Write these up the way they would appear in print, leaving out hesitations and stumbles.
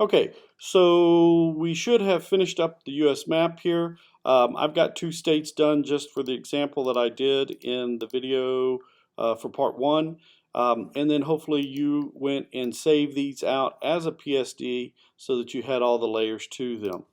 Okay, so we should have finished up the US map here. I've got two states done just for the example that I did in the video for part one. And then hopefully you went and saved these out as a PSD so that you had all the layers to them.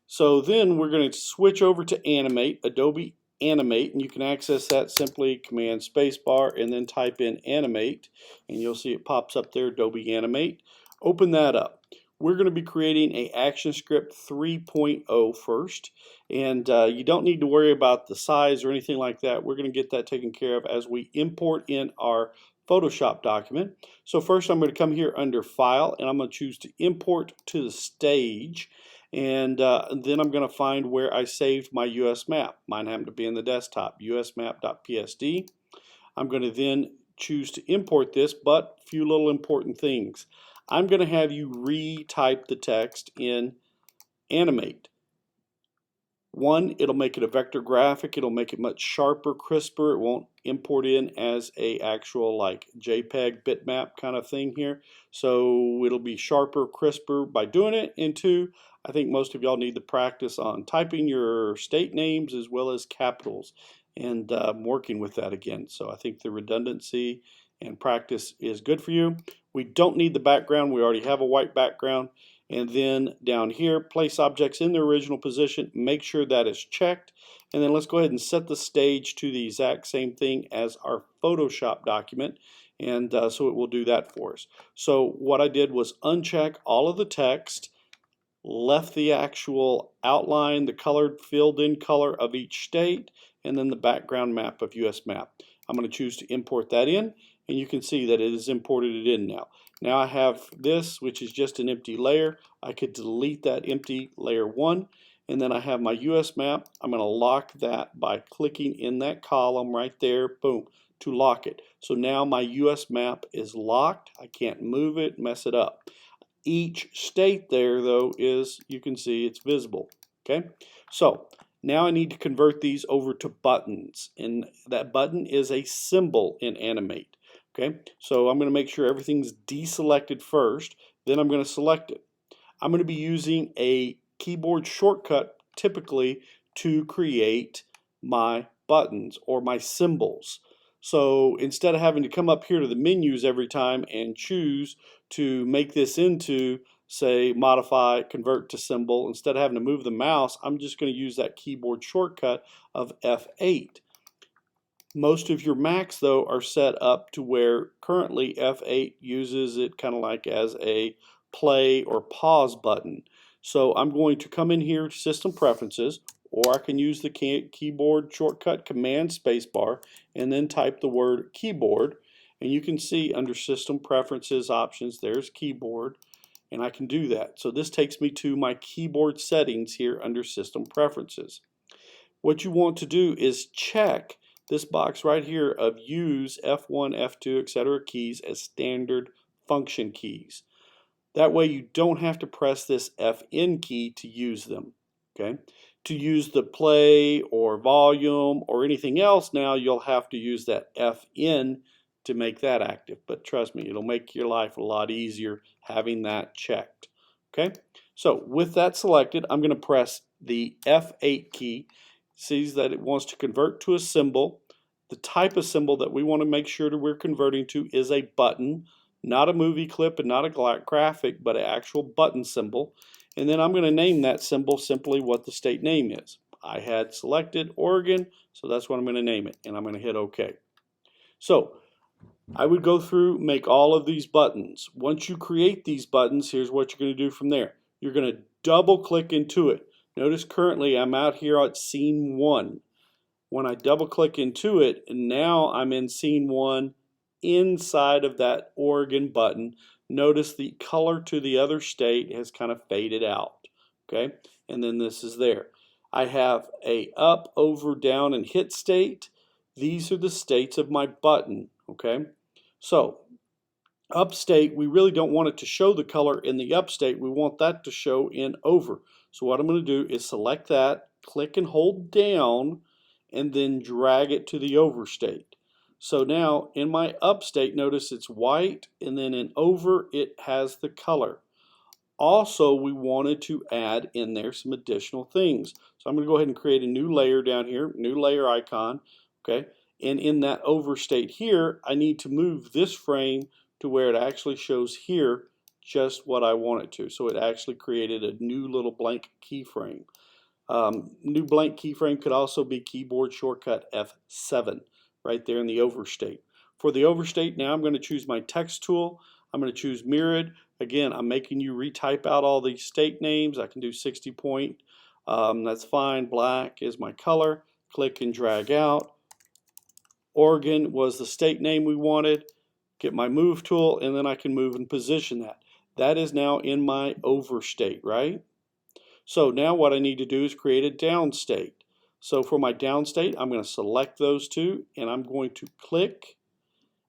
So then we're going to switch over to Animate, Adobe Animate, and you can access that simply Command Spacebar and then type in Animate, and you'll see it pops up there, Adobe Animate. Open that up. We're going to be creating a ActionScript 3.0 first, and you don't need to worry about the size or anything like that. We're going to get that taken care of as we import in our Photoshop document. So first I'm going to come here under File, and I'm going to choose to import to the stage. And then I'm going to find where I saved my US map. Mine happened to be in the desktop, usmap.psd. I'm going to then choose to import this, but a few little important things. I'm going to have you retype the text in Animate. One, it'll make it a vector graphic. It'll make it much sharper, crisper. It won't import in as a actual like JPEG bitmap kind of thing here. So it'll be sharper, crisper by doing it. And two, I think most of y'all need to practice on typing your state names as well as capitals and working with that again. So I think the redundancy and practice is good for you. We don't need the background. We already have a white background. And then down here, place objects in their original position. Make sure that is checked. And then let's go ahead and set the stage to the exact same thing as our Photoshop document. And so it will do that for us. So what I did was uncheck all of the text, left the actual outline, the colored filled in color of each state, and then the background map of US map. I'm going to choose to import that in, and you can see that it has imported it in now. Now I have this, which is just an empty layer. I could delete that empty layer 1, and then I have my US map. I'm going to lock that by clicking in that column right there, boom, to lock it. So now my US map is locked. I can't move it, mess it up. Each state there, though, is, you can see it's visible. Okay, so now I need to convert these over to buttons, and that button is a symbol in Animate. Okay, so I'm going to make sure everything's deselected first, then I'm going to select it. I'm going to be using a keyboard shortcut typically to create my buttons or my symbols. So instead of having to come up here to the menus every time and choose to make this into, say, modify, convert to symbol, instead of having to move the mouse, I'm just going to use that keyboard shortcut of F8. Most of your Macs, though, are set up to where currently F8 uses it kind of like as a play or pause button. So I'm going to come in here to System Preferences, or I can use the keyboard shortcut Command Spacebar and then type the word keyboard. And you can see under System Preferences options, there's keyboard, and I can do that. So this takes me to my keyboard settings here under System Preferences. What you want to do is check this box right here of use F1, F2, etc. keys as standard function keys. That way you don't have to press this Fn key to use them. Okay? To use the play or volume or anything else now, you'll have to use that Fn to make that active. But trust me, it'll make your life a lot easier having that checked. Okay? So with that selected, I'm going to press the F8 key. Sees that it wants to convert to a symbol. The type of symbol that we want to make sure that we're converting to is a button, not a movie clip and not a graphic, but an actual button symbol. And then I'm going to name that symbol simply what the state name is. I had selected Oregon, so that's what I'm going to name it, and I'm going to hit OK. So I would go through, make all of these buttons. Once you create these buttons, here's what you're going to do from there. You're going to double click into it. Notice currently I'm out here at scene 1. When I double click into it, and now I'm in scene 1 inside of that Oregon button. Notice the color to the other state has kind of faded out. Okay, and then this is there. I have a up, over, down, and hit state. These are the states of my button. Okay, so up state, we really don't want it to show the color in the up state. We want that to show in over. So what I'm going to do is select that, click and hold down, and then drag it to the over state. So now in my up state, notice it's white, and then in over it has the color. also we wanted to add in there some additional things. So I'm going to go ahead and create a new layer down here, new layer icon, okay? And in that overstate here, I need to move this frame to where it actually shows here just what I want it to. So it actually created a new little blank keyframe. New blank keyframe could also be keyboard shortcut F7 right there in the overstate. For the overstate, now I'm going to choose my text tool. I'm going to choose mirrored. Again, I'm making you retype out all these state names. I can do 60 point. That's fine. Black is my color. Click and drag out. Oregon was the state name we wanted. Get my move tool, and then I can move and position that. That is now in my overstate, right? So now what I need to do is create a downstate. So for my downstate, I'm going to select those two, and I'm going to click,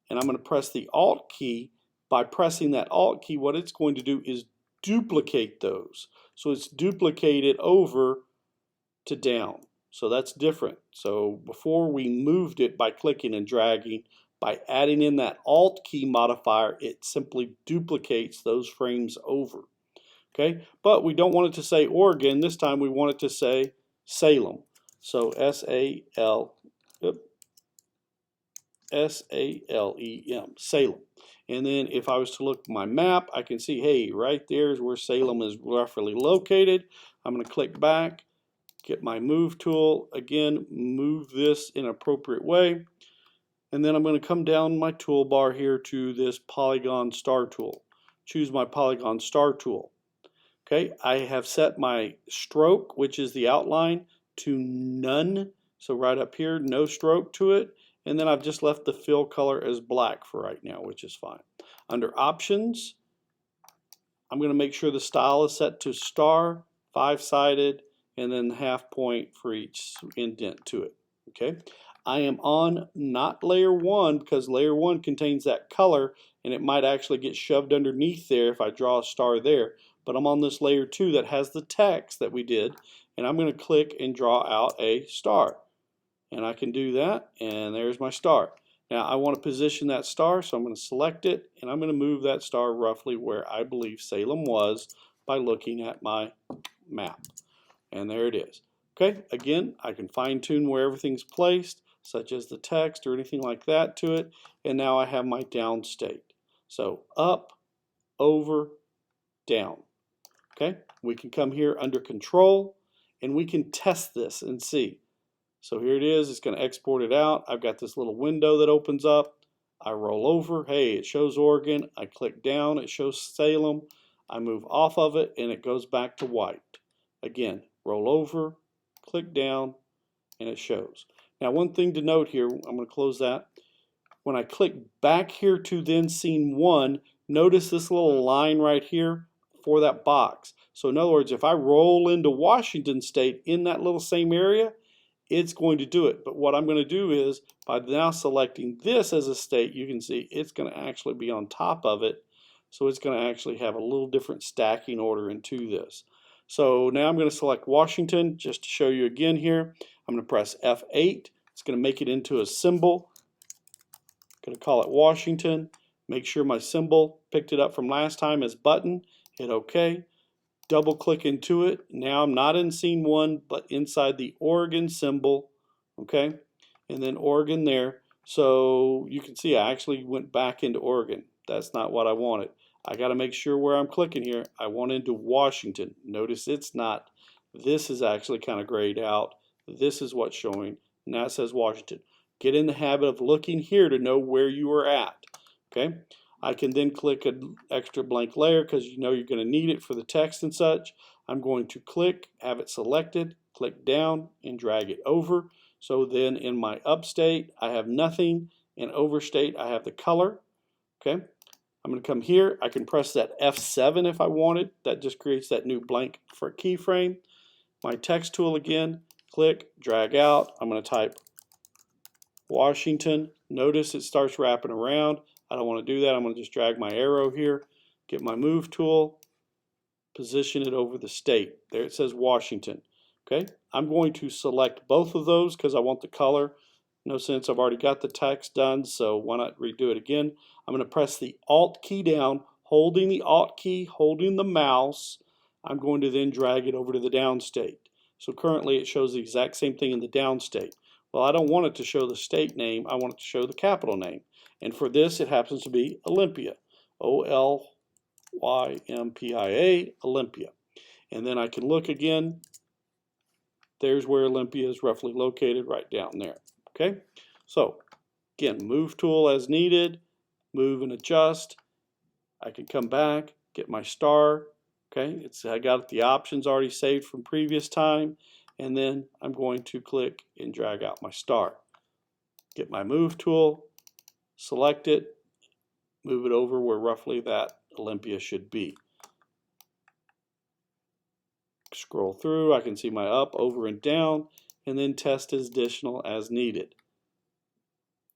and I'm going to press the Alt key. By pressing that Alt key, what it's going to do is duplicate those. So it's duplicated over to down. So that's different. So before we moved it by clicking and dragging, by adding in that Alt key modifier, it simply duplicates those frames over. Okay, but we don't want it to say Oregon. This time we want it to say Salem. So S-A-L-E-M, Salem. And then if I was to look at my map, I can see, hey, right there is where Salem is roughly located. I'm going to click back, get my move tool, again, move this in an appropriate way. And then I'm going to come down my toolbar here to this polygon star tool. Choose my polygon star tool. Okay, I have set my stroke, which is the outline, to none. So right up here, no stroke to it. And then I've just left the fill color as black for right now, which is fine. Under options, I'm going to make sure the style is set to star, 5-sided, and then half point for each indent to it. Okay, I am on not layer 1 because layer 1 contains that color and it might actually get shoved underneath there if I draw a star there. But I'm on this layer 2 that has the text that we did, and I'm going to click and draw out a star. And I can do that, and there's my star. Now I want to position that star, so I'm going to select it, and I'm going to move that star roughly where I believe Salem was by looking at my map. And there it is. Okay, again, I can fine-tune where everything's placed, such as the text or anything like that to it, and now I have my down state. So up, over, down. Okay, we can come here under control and we can test this and see. So here it is, it's going to export it out. I've got this little window that opens up. I roll over, hey, it shows Oregon. I click down, it shows Salem. I move off of it and it goes back to white. Again, roll over, click down, and it shows. Now one thing to note here, I'm going to close that. When I click back here to then scene 1, notice this little line right here for that box. So in other words, if I roll into Washington State in that little same area, it's going to do it. But what I'm going to do is, by now selecting this as a state, you can see it's going to actually be on top of it. So it's going to actually have a little different stacking order into this. So now I'm going to select Washington just to show you again here. I'm going to press F8. It's going to make it into a symbol. I'm going to call it Washington. Make sure my symbol picked it up from last time as button. Hit OK. Double click into it. Now I'm not in scene 1, but inside the Oregon symbol. Okay, and then Oregon there. So you can see I actually went back into Oregon. That's not what I wanted. I got to make sure where I'm clicking here. I want into Washington. Notice it's not. This is actually kind of grayed out. This is what's showing. Now it says Washington. Get in the habit of looking here to know where you are at. Okay. I can then click an extra blank layer because you know you're going to need it for the text and such. I'm going to click, have it selected, click down, and drag it over. So then in my upstate, I have nothing. In overstate, I have the color. Okay. I'm going to come here. I can press that F7 if I wanted. That just creates that new blank for keyframe. My text tool again, click, drag out. I'm going to type Washington. Notice it starts wrapping around. I don't want to do that. I'm going to just drag my arrow here, get my move tool, position it over the state. There it says Washington. Okay, I'm going to select both of those because I want the color. No sense, I've already got the text done, so why not redo it again? I'm going to press the Alt key down, holding the Alt key, holding the mouse, I'm going to then drag it over to the down state. So currently it shows the exact same thing in the down state. Well, I don't want it to show the state name, I want it to show the capital name. And for this, it happens to be Olympia. Olympia, Olympia. And then I can look again. There's where Olympia is roughly located, right down there. Okay, so again, move tool as needed, move and adjust. I can come back, get my star. Okay, I got the options already saved from previous time, and then I'm going to click and drag out my star. Get my move tool, select it, move it over where roughly that Olympia should be. Scroll through, I can see my up, over, and down, and then test as additional as needed.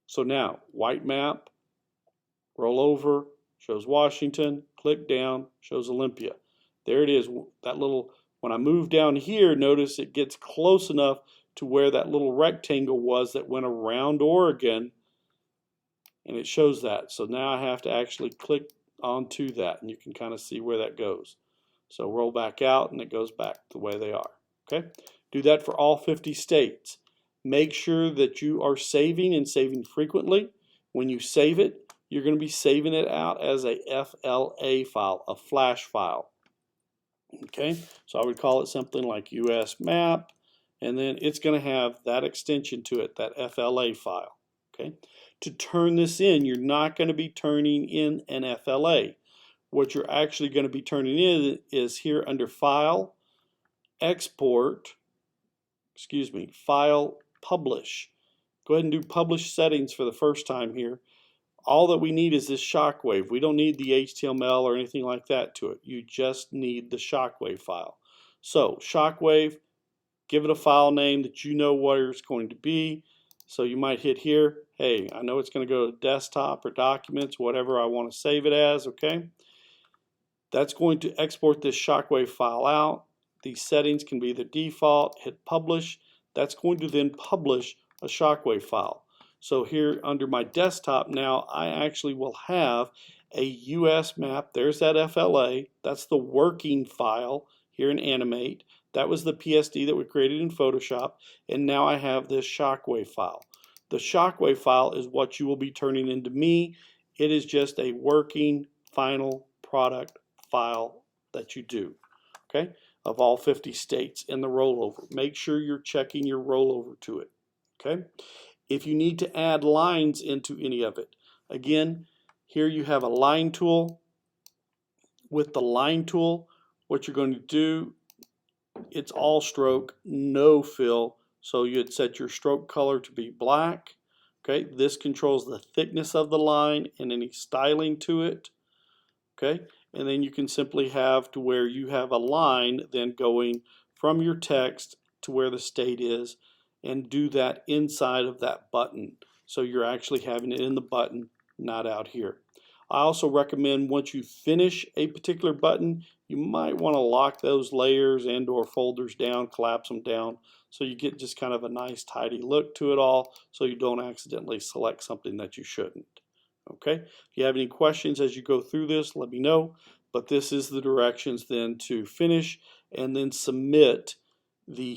So now, white map, roll over, shows Washington, click down, shows Olympia. There it is, that little, when I move down here, notice it gets close enough to where that little rectangle was that went around Oregon, and it shows that. So now I have to actually click onto that, and you can kind of see where that goes. So roll back out and it goes back the way they are. Okay, do that for all 50 states. Make sure that you are saving and saving frequently. When you save it, you're going to be saving it out as a FLA file, a flash file. Okay, so I would call it something like US map, and then it's going to have that extension to it, that FLA file. Okay, to turn this in, you're not going to be turning in an FLA. What you're actually going to be turning in is here under File, Export, File, Publish. Go ahead and do Publish Settings for the first time here. All that we need is this shockwave. We don't need the HTML or anything like that to it. You just need the shockwave file. So shockwave, give it a file name that you know where it's going to be. So you might hit here. Hey, I know it's going to go to desktop or documents, whatever I want to save it as, okay? That's going to export this shockwave file out. These settings can be the default, hit publish. That's going to then publish a shockwave file. So here under my desktop now, I actually will have a US map. There's that FLA. That's the working file here in Animate. That was the PSD that we created in Photoshop. And now I have this shockwave file. The shockwave file is what you will be turning into me. It is just a working final product file that you do, okay, of all 50 states in the rollover. Make sure you're checking your rollover to it, okay? If you need to add lines into any of it, again, here you have a line tool. With the line tool, what you're going to do, it's all stroke, no fill, so you'd set your stroke color to be black, okay? This controls the thickness of the line and any styling to it, okay? And then you can simply have to where you have a line then going from your text to where the state is, and do that inside of that button. So you're actually having it in the button, not out here. I also recommend once you finish a particular button, you might want to lock those layers and or folders down, collapse them down, so you get just kind of a nice tidy look to it all, so you don't accidentally select something that you shouldn't. Okay, if you have any questions as you go through this, let me know. But this is the directions then to finish and then submit the